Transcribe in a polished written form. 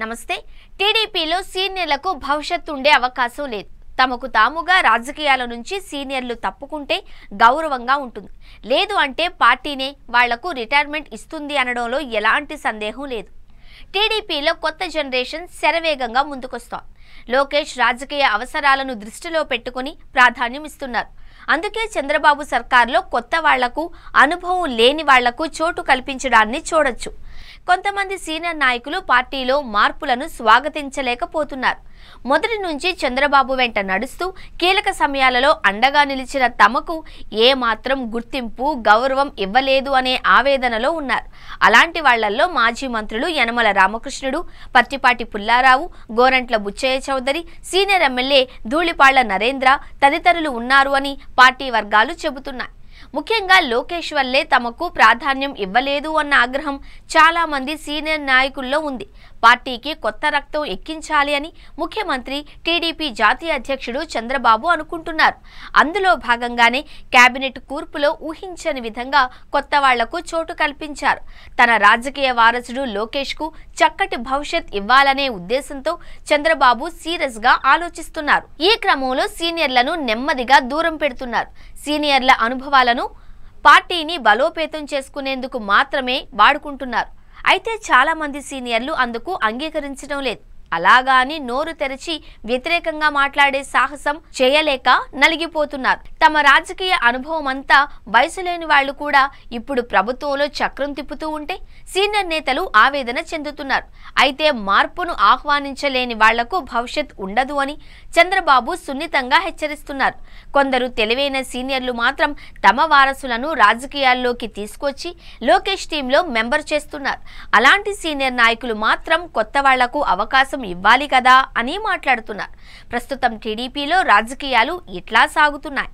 నమస్తే. టీడీపీలో సీనియర్లకు భవిష్యత్తు ఉండే అవకాశం లేదు. తమకు తాముగా రాజకీయాల నుంచి సీనియర్లు తప్పుకుంటే గౌరవంగా ఉంటుంది. లేదు అంటే పార్టీనే వాళ్లకు రిటైర్మెంట్ ఇస్తుంది అనడంలో ఎలాంటి సందేహం లేదు. టీడీపీలో కొత్త జనరేషన్ శరవేగంగా ముందుకొస్తోంది. లోకేష్ రాజకీయ అవసరాలను దృష్టిలో పెట్టుకుని ప్రాధాన్యం ఇస్తున్నారు. అందుకే చంద్రబాబు సర్కార్లో కొత్త వాళ్లకు, అనుభవం లేని వాళ్లకు చోటు కల్పించడాన్ని చూడొచ్చు. కొంతమంది సీనియర్ నాయకులు పార్టీలో మార్పులను స్వాగతించలేకపోతున్నారు. మొదటి నుంచి చంద్రబాబు వెంట నడుస్తూ కీలక సమయాలలో అండగా నిలిచిన తమకు ఏమాత్రం గుర్తింపు, గౌరవం ఇవ్వలేదు అనే ఆవేదనలో ఉన్నారు. అలాంటి వాళ్లల్లో మాజీ మంత్రులు యనమల రామకృష్ణుడు, పత్తిపాటి పుల్లారావు, గోరంట్ల బుచ్చయ్య చౌదరి, సీనియర్ ఎమ్మెల్యే ధూళిపాళ్ల నరేంద్ర తదితరులు ఉన్నారు అని పార్టీ వర్గాలు చెబుతున్నాయి. ముఖ్యంగా లోకేష్ వల్లే తమకు ప్రాధాన్యం ఇవ్వలేదు అన్న ఆగ్రహం చాలా మంది సీనియర్ నాయకుల్లో ఉంది. పార్టీకి కొత్త రక్తం ఎక్కించాలి అని ముఖ్యమంత్రి, టీడీపీ జాతీయ అధ్యక్షుడు చంద్రబాబు అనుకుంటున్నారు. అందులో భాగంగానే కేబినెట్ కూర్పులో ఊహించని విధంగా కొత్త వాళ్లకు చోటు కల్పించారు. తన రాజకీయ వారసుడు లోకేష్ కు చక్కటి భవిష్యత్ ఇవ్వాలనే ఉద్దేశంతో చంద్రబాబు సీరియస్ గా ఆలోచిస్తున్నారు. ఈ క్రమంలో సీనియర్లను నెమ్మదిగా దూరం పెడుతున్నారు. సీనియర్ల అనుభవాలను పార్టీని బలోపేతం చేసుకునేందుకు మాత్రమే వాడుకుంటున్నారు. అయితే చాలా మంది సీనియర్లు అందుకు అంగీకరించడం లేదు. అలాగా అని నోరు తెరిచి వ్యతిరేకంగా మాట్లాడే సాహసం చేయలేక నలిగిపోతున్నారు. తమ రాజకీయ అనుభవం అంతా వయసు లేని వాళ్లు కూడా ఇప్పుడు ప్రభుత్వంలో చక్రం తిప్పుతూ ఉంటే సీనియర్ నేతలు ఆవేదన చెందుతున్నారు. అయితే మార్పును ఆహ్వానించలేని వాళ్లకు భవిష్యత్ ఉండదు అని చంద్రబాబు సున్నితంగా హెచ్చరిస్తున్నారు. కొందరు తెలివైన సీనియర్లు మాత్రం తమ వారసులను రాజకీయాల్లోకి తీసుకొచ్చి లోకేష్ టీంలో మెంబర్ చేస్తున్నారు. అలాంటి సీనియర్ నాయకులు మాత్రం కొత్త వాళ్లకు అవకాశం ఇవ్వాలి కదా అని మాట్లాడుతున్నారు. ప్రస్తుతం టీడీపీలో రాజకీయాలు ఇట్లా సాగుతున్నాయి.